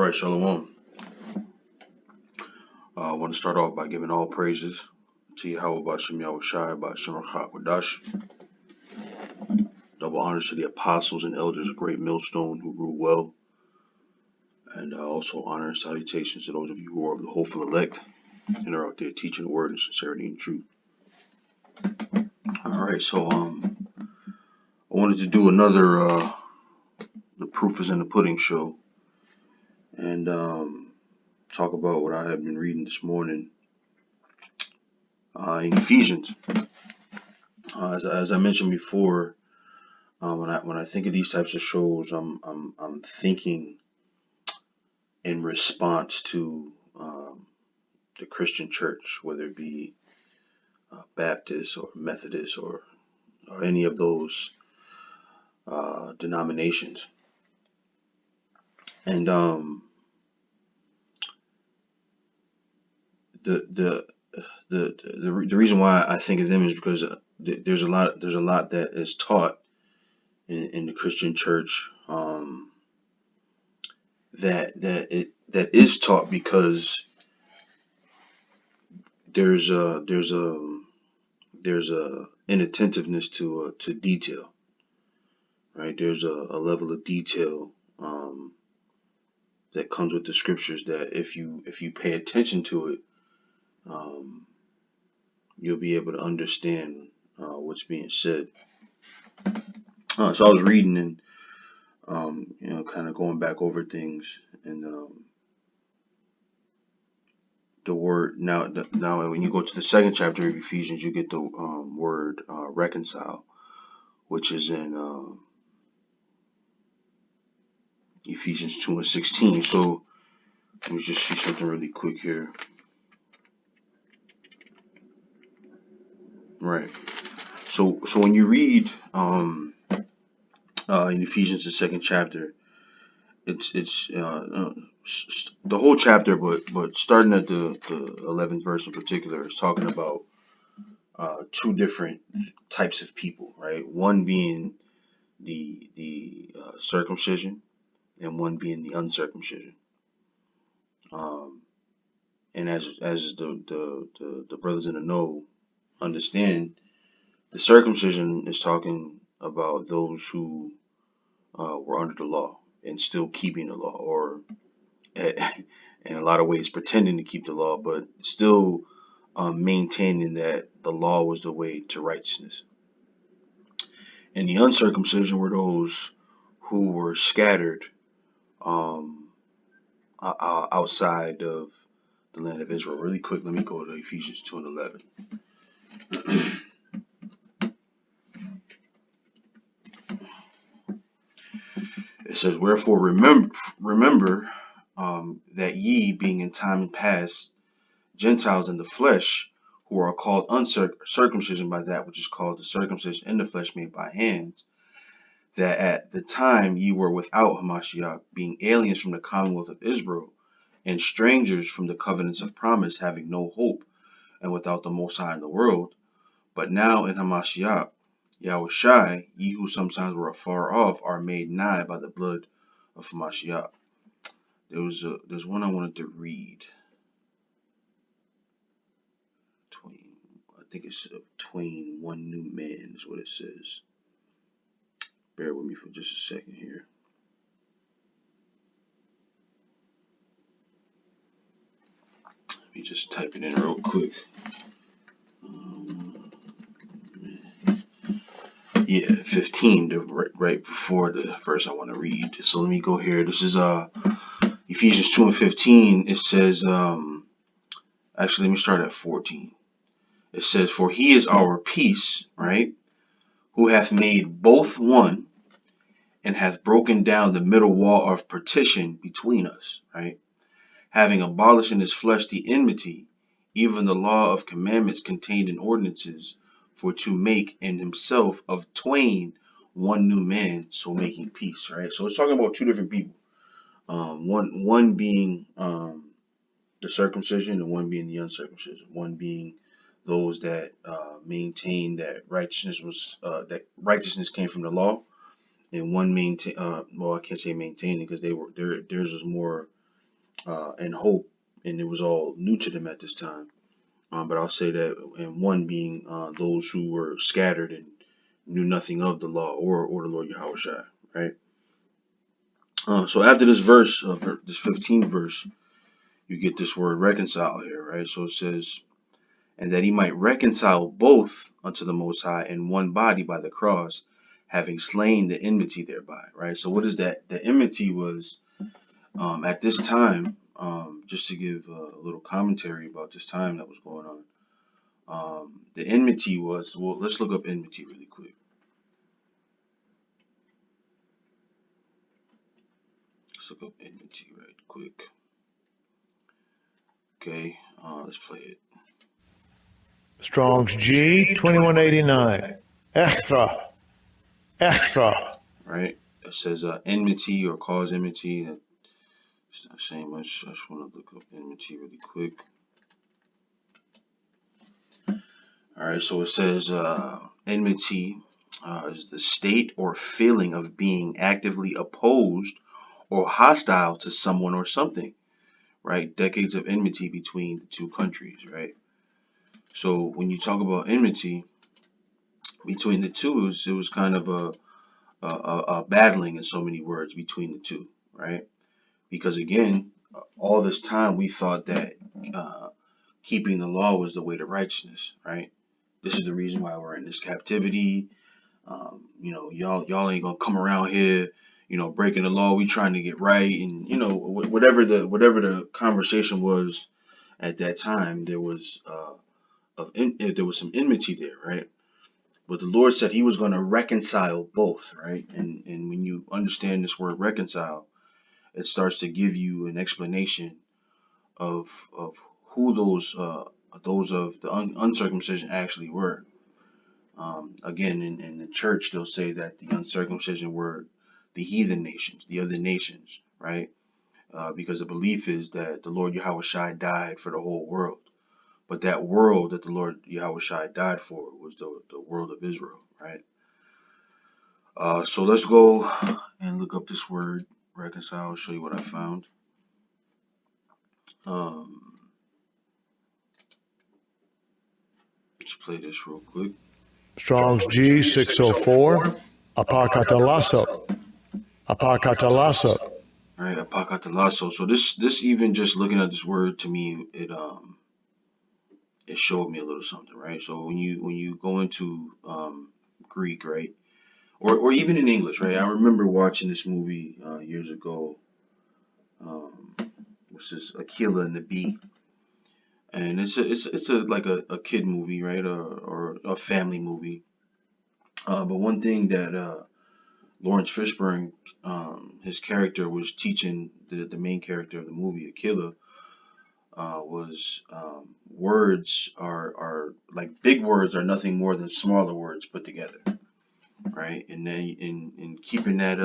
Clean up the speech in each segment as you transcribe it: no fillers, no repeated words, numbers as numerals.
right, Shalom. I want to start off by giving all praises to Yahweh Bashem Yahushai Bashem Rachak Wadash. Double honors to the apostles and elders of Great Millstone who rule well. And also honor and salutations to those of you who are of the hopeful elect and are out there teaching the word in sincerity and truth. All right, so I wanted to do another The Proof is in the Pudding show and talk about what I have been reading this morning in Ephesians. As I mentioned before, when I think of these types of shows, I'm thinking in response to the Christian church, whether it be Baptist or Methodist or any of those denominations. And the reason why I think of them is because there's a lot that is taught in the Christian church that is taught because there's a inattentiveness to detail, right? There's a level of detail that comes with the scriptures that if you pay attention to it, you'll be able to understand what's being said. So I was reading and kind of going back over things, and the word now when you go to the second chapter of Ephesians, you get the word reconcile, which is in Ephesians 2:16. So let me just see something really quick here. Right. So when you read in Ephesians the second chapter, it's the whole chapter, but starting at the 11th verse in particular, is talking about two different types of people, right? One being the circumcision, and one being the uncircumcision. And as the brothers in the know understand, the circumcision is talking about those who were under the law and still keeping the law, or in a lot of ways pretending to keep the law, but still maintaining that the law was the way to righteousness. And the uncircumcision were those who were scattered outside of the land of Israel. Really quick, let me go to Ephesians 2:11. It says, "Wherefore remember that ye, being in time past Gentiles in the flesh, who are called uncircumcision by that which is called the circumcision in the flesh made by hands, that at the time ye were without Hamashiach, being aliens from the commonwealth of Israel, and strangers from the covenants of promise, having no hope, and without the Most High in the world. But now in Hamashiach, Yahushai, ye who sometimes were afar off, are made nigh by the blood of Hamashiach." There's one I wanted to read. I think it's between one new man is what it says. Bear with me for just a second here. Let me just type it in real quick. Yeah, 15, right before the verse I want to read. So let me go here. This is Ephesians 2:15. It says, actually, let me start at 14. It says, "For he is our peace," right, "who hath made both one, and hath broken down the middle wall of partition between us," right, "having abolished in his flesh the enmity, even the law of commandments contained in ordinances, for to make in himself of twain one new man, so making peace." Right. So it's talking about two different people. One being the circumcision, and one being the uncircumcision. One being those that maintain that righteousness came from the law, and one maintain. Well, I can't say maintaining because theirs was more and hope, and it was all new to them at this time. But I'll say that, and one being those who were scattered and knew nothing of the law or the Lord Yahushua, right? So after this verse, this 15th verse, you get this word reconcile here, right? So it says, and that he might reconcile both unto the Most High in one body by the cross, having slain the enmity thereby, right? So what is that? The enmity was at this time, just to give a little commentary about this time that was going on. The enmity was, well, let's look up enmity really quick. Let's look up enmity right quick. Okay, let's play it. Strong's G 2189. Extra. Extra. Right? It says enmity or cause enmity. It's not saying much. I just want to look up enmity really quick. All right, so it says enmity is the state or feeling of being actively opposed or hostile to someone or something, right? Decades of enmity between the two countries, right? So when you talk about enmity between the two, it was kind of a battling in so many words between the two, right? Because again, all this time we thought that keeping the law was the way to righteousness, right? This is the reason why we're in this captivity. Y'all ain't gonna come around here, breaking the law. We trying to get right, and whatever the conversation was at that time, there was there was some enmity there, right? But the Lord said He was going to reconcile both, right? And when you understand this word reconcile, it starts to give you an explanation of who those of the uncircumcision actually were. Again, in the church, they'll say that the uncircumcision were the heathen nations, the other nations, right? Because the belief is that the Lord Yahushua died for the whole world. But that world that the Lord Yahushua died for was the world of Israel, right? So let's go and look up this word, reconcile. I'll show you what I found. Let's play this real quick. Strong's G 604. Apakatalasso. Apakatalasso. All right, apakatalasso. So this even just looking at this word to me, it showed me a little something, right? So when you go into Greek, right, or even in English, right? I remember watching this movie years ago, which is Aquila and the Bee, and it's like a kid movie, right, or a family movie. But one thing that Lawrence Fishburne, his character was teaching the main character of the movie, Aquila, was words are like big words are nothing more than smaller words put together, right? And then in keeping that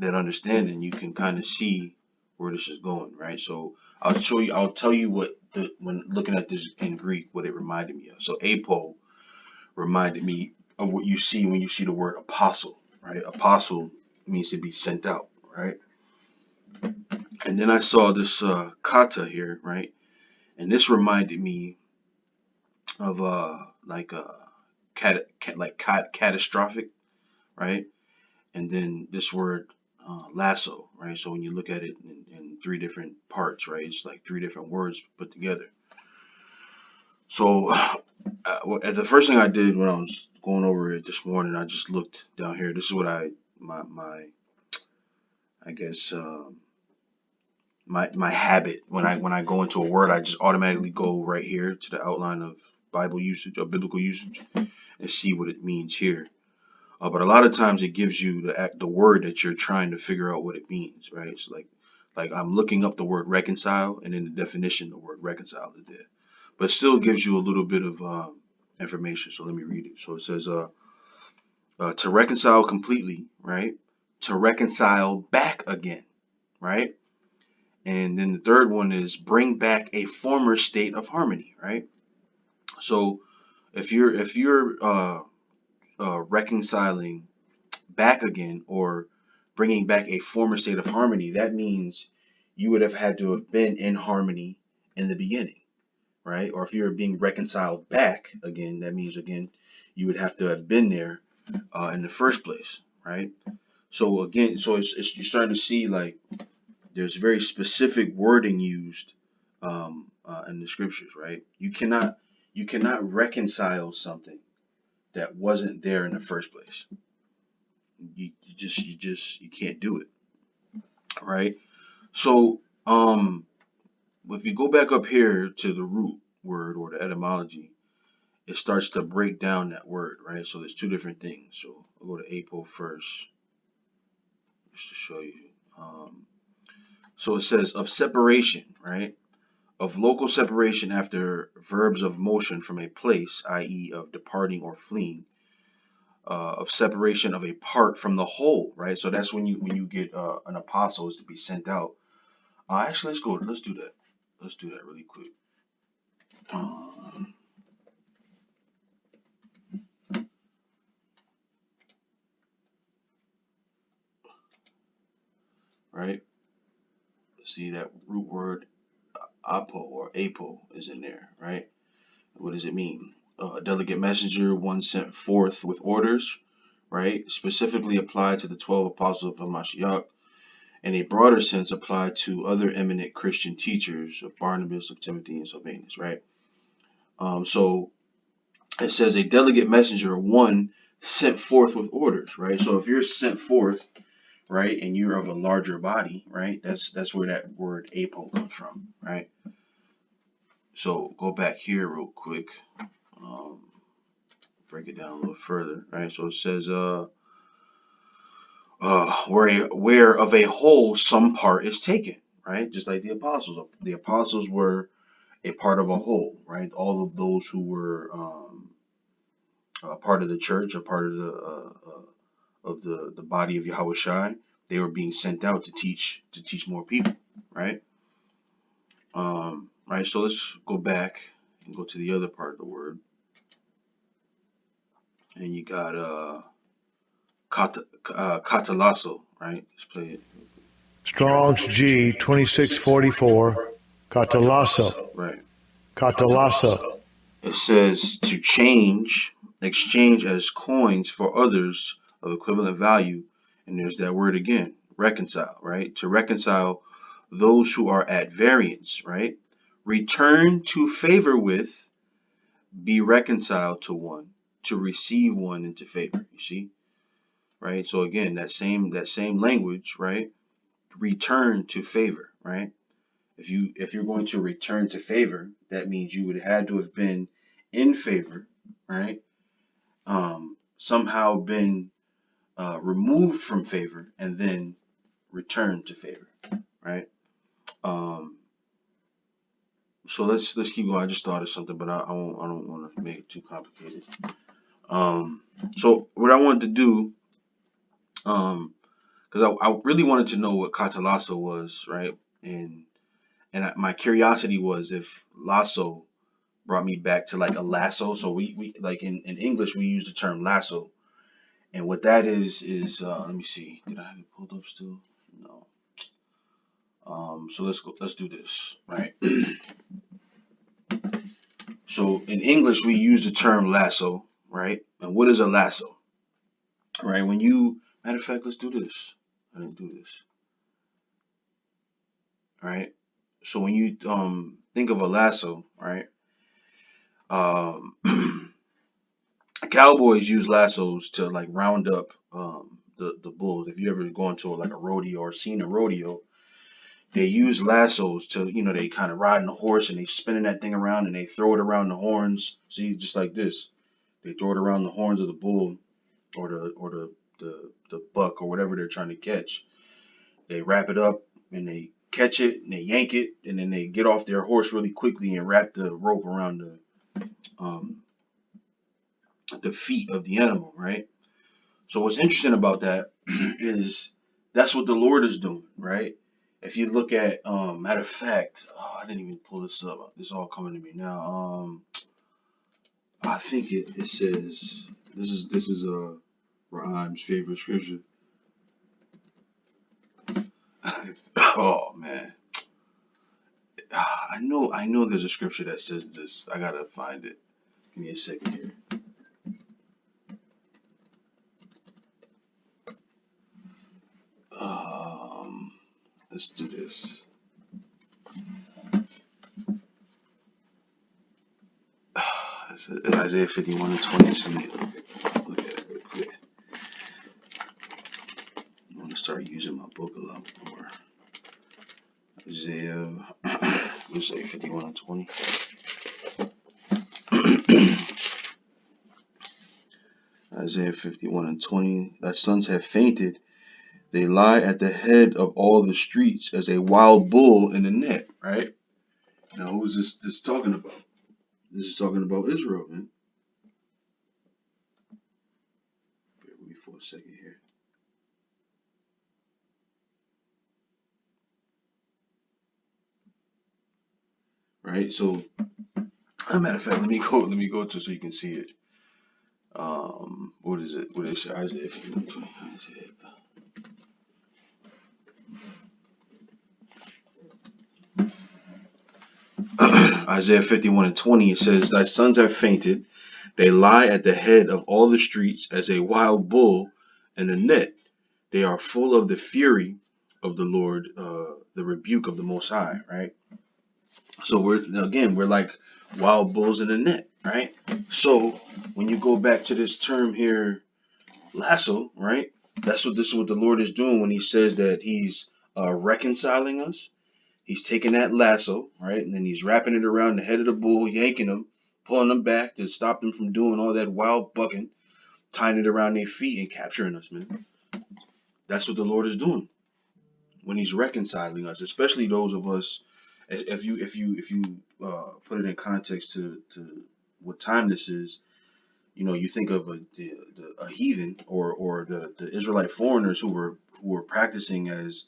understanding, you can kind of see where this is going, right? So I'll tell you what when looking at this in Greek, what it reminded me of. So apo reminded me of what you see when you see the word apostle, right? Apostle means to be sent out, right? And then I saw this kata here, right? And this reminded me of like catastrophic, right? And then this word lasso, right? So when you look at it in three different parts, right? It's like three different words put together. So as the first thing I did when I was going over it this morning, I just looked down here. This is what my I guess my habit when I go into a word, I just automatically go right here to the outline of Bible usage or biblical usage and see what it means here. But a lot of times it gives you the word that you're trying to figure out what it means, right? It's like I'm looking up the word reconcile, and in the definition, the word reconcile is there, but it still gives you a little bit of information. So let me read it. So it says, to reconcile completely, right? To reconcile back again, right? And then the third one is bring back a former state of harmony, right? So if you're reconciling back again or bringing back a former state of harmony, that means you would have had to have been in harmony in the beginning, right? Or if you're being reconciled back again, that means again you would have to have been there in the first place, right? So again, so it's you're starting to see like there's very specific wording used in the scriptures, right? You cannot reconcile something that wasn't there in the first place. You can't do it, right? So if you go back up here to the root word or the etymology, it starts to break down that word, right? So there's two different things. So I'll go to apo first, just to show you. So it says of separation, right? Of local separation after verbs of motion from a place, i.e., of departing or fleeing. Of separation of a part from the whole, right? So that's when you get an apostle is to be sent out. Actually, let's do that. Let's do that really quick. Right? See that root word apo or apo is in there, right? What does it mean? A delegate messenger, one sent forth with orders, right? Specifically applied to the 12 apostles of Hamashiach, in a broader sense applied to other eminent Christian teachers of Barnabas, of Timothy, and Sylvanus, right? So it says a delegate messenger, one sent forth with orders, right? So if you're sent forth, right, and you're of a larger body, right, that's where that word apo comes from, right? So go back here real quick, break it down a little further, right? So it says, where of a whole some part is taken, right? Just like the apostles. The apostles were a part of a whole, right? All of those who were a part of the church, a part of the body of Yahushua, they were being sent out to teach more people, right? Right. So let's go back and go to the other part of the word, and you got katalasso, right? Let's play it. Strong's G 2644. Catalasso. Right. Catalasso. It says to change, exchange as coins for others of equivalent value, and there's that word again, reconcile, right? To reconcile those who are at variance, right? Return to favor with, be reconciled to one, to receive one into favor. You see, right? So again, that same language, right? Return to favor, right? If you're going to return to favor, that means you would had to have been in favor, right? Somehow been removed from favor and then returned to favor, right? So let's keep going. I just thought of something, but I don't want to make it too complicated. So what I wanted to do, because I really wanted to know what catalasso was, right? And my curiosity was if lasso brought me back to like a lasso. So we like in English we use the term lasso, and what that is let me see. Did I have it pulled up still? No. So let's do this, right? So in English we use the term lasso, right? And what is a lasso? Right? When you matter of fact, let's do this. I didn't do this. Right? So when you think of a lasso, right? Cowboys use lassos to like round up the bulls. If you ever gone to like a rodeo or seen a rodeo, they use lassos to, they kind of riding a horse and they spinning that thing around and they throw it around the horns. See, just like this, they throw it around the horns of the bull or the buck or whatever they're trying to catch. They wrap it up and they catch it and they yank it and then they get off their horse really quickly and wrap the rope around the feet of the animal, right? So what's interesting about that is that's what the Lord is doing, right? If you look at, matter of fact, I didn't even pull this up. It's all coming to me now. I think it says this is Rhyme's favorite scripture. Oh man, I know there's a scripture that says this. I gotta find it. Give me a second here. Let's do this. Isaiah 51 and 20. Just let me look at it real quick. I'm gonna start using my book a lot more. Isaiah 51 and 20. Isaiah 51 and 20. Thy sons have fainted. They lie at the head of all the streets as a wild bull in a net. Right? Now, who is this talking about? This is talking about Israel, man. Bear with me for a second here. Right? So, as a matter of fact, let me go to so you can see it. What is it? What is it? Isaiah 51 and 20. Isaiah 51 and 20, it says, Thy sons have fainted. They lie at the head of all the streets as a wild bull in a net. They are full of the fury of the Lord, the rebuke of the Most High, right? So we're like wild bulls in a net, right? So when you go back to this term here, lasso, right? This is what the Lord is doing when he says that he's reconciling us. He's taking that lasso, right? And then he's wrapping it around the head of the bull, yanking them, pulling them back to stop them from doing all that wild bucking, tying it around their feet and capturing us, man. That's what the Lord is doing when he's reconciling us, especially those of us. If you put it in context to what time this is, you think of a heathen or the Israelite foreigners who were practicing as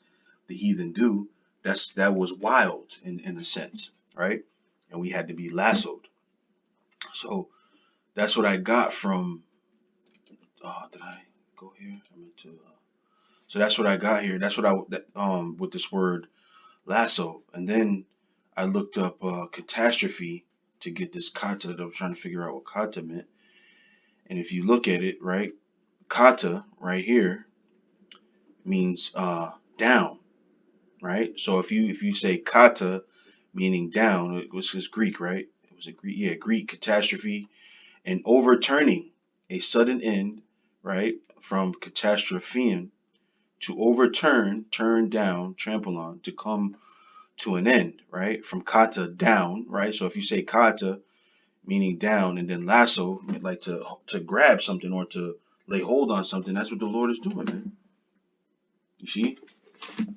the heathen do. That was wild in a sense, right? And we had to be lassoed. So that's what I got from. Did I go here? I meant to. So that's what I got here. That's what with this word lasso, and then I looked up catastrophe to get this kata that I was trying to figure out what kata meant. And if you look at it, right, kata right here means down, right? So if you say kata meaning down, it was Greek, right? It was a Greek, yeah, Greek catastrophe and overturning a sudden end, right? From catastrophein to overturn, turn down, trample on, to come to an end, right? From kata down, right? So if you say kata meaning down and then lasso like to grab something or to lay hold on something, that's what the Lord is doing, man. You see?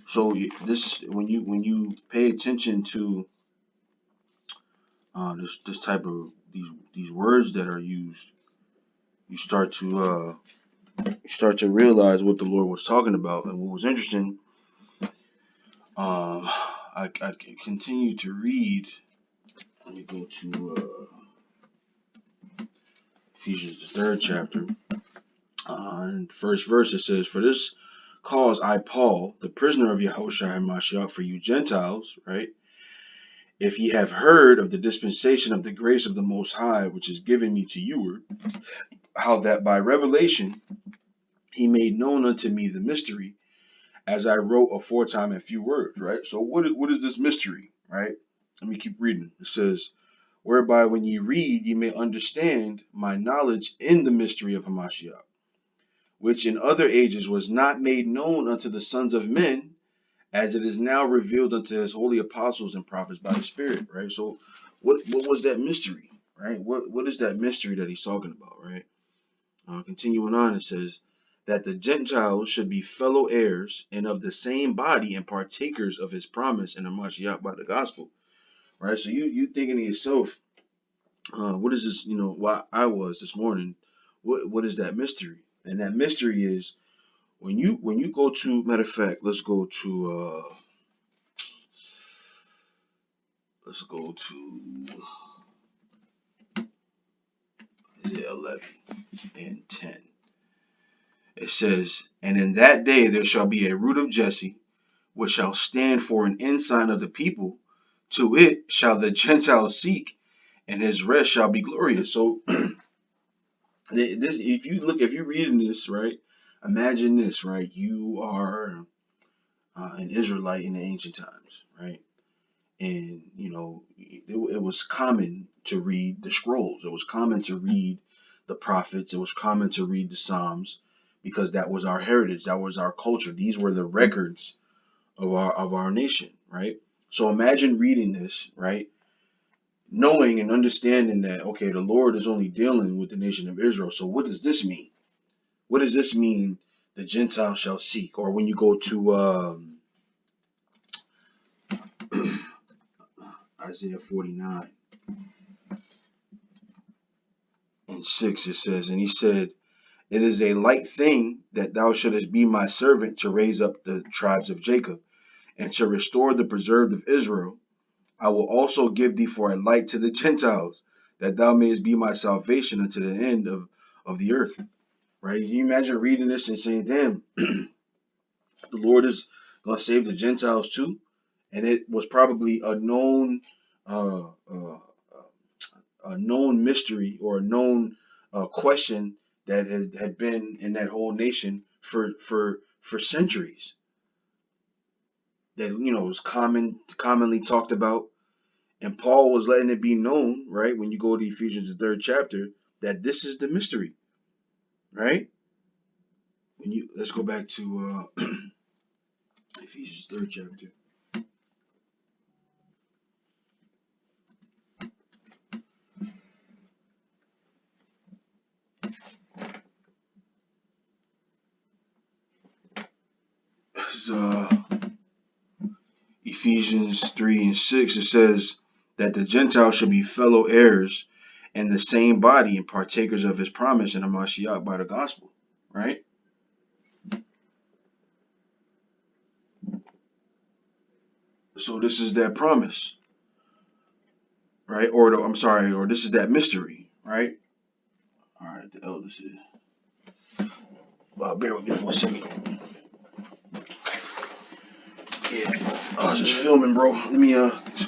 So this when you pay attention to this type of these words that are used, you start to realize what the Lord was talking about. And what was interesting, I continue to read. Let me go to Ephesians the 3rd chapter. In the first verse it says, For this cause I, Paul, the prisoner of Yahushua Hamashiach, for you Gentiles, right? If ye have heard of the dispensation of the grace of the Most High, which is given me to you, how that by revelation he made known unto me the mystery, as I wrote aforetime in few words, right? So what is this mystery, right? Let me keep reading. It says, Whereby when ye read, ye may understand my knowledge in the mystery of Hamashiach, which in other ages was not made known unto the sons of men, as it is now revealed unto his holy apostles and prophets by the Spirit, right? So what was that mystery, right? What is that mystery that he's talking about, right? Continuing on, it says that the Gentiles should be fellow heirs and of the same body and partakers of his promise in Hamashiach by the gospel, right? So you thinking to yourself, what is this? Why I was this morning. What is that mystery? And that mystery is when you go to, matter of fact, let's go to Isaiah 11 and 10. It says, And in that day there shall be a root of Jesse, which shall stand for an ensign of the people. To it shall the Gentiles seek, and his rest shall be glorious. So this, if you're reading this, right, imagine this, right? You are an Israelite in the ancient times, right? And it was common to read the scrolls. It was common to read the prophets. It was common to read the Psalms, because that was our heritage. That was our culture. These were the records of our nation, right? So imagine reading this, right? Knowing and understanding that, okay, the Lord is only dealing with the nation of Israel. So what does this mean? What does this mean? The Gentiles shall seek. Or when you go to Isaiah 49 and 6, it says, and he said, "It is a light thing that thou shouldest be my servant to raise up the tribes of Jacob, and to restore the preserved of Israel. I will also give thee for a light to the Gentiles, that thou mayest be my salvation unto the end of the earth." Right? Can you imagine reading this and saying, damn, the Lord is going to save the Gentiles too? And it was probably uh, uh, a known mystery, or a known question that had been in that whole nation for centuries. That was commonly talked about, and Paul was letting it be known, right? When you go to Ephesians the 3rd chapter, that this is the mystery, right? Let's go back to Ephesians 3rd chapter. It's, Ephesians 3 and 6. It says that the Gentiles should be fellow heirs in the same body and partakers of his promise in Hamashiach by the gospel, right? So this is that promise, right? Or this is that mystery, right? All right, the elders here. Bear with me for a second. Yeah, I was just filming, bro. Let me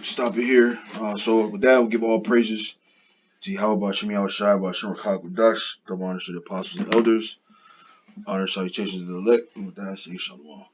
stop it here. So with that, we'll give all praises to Yahweh Shem Shai Shem Dash, double honors to the apostles and elders, honor salutations to the elect, and with that, I say shalom.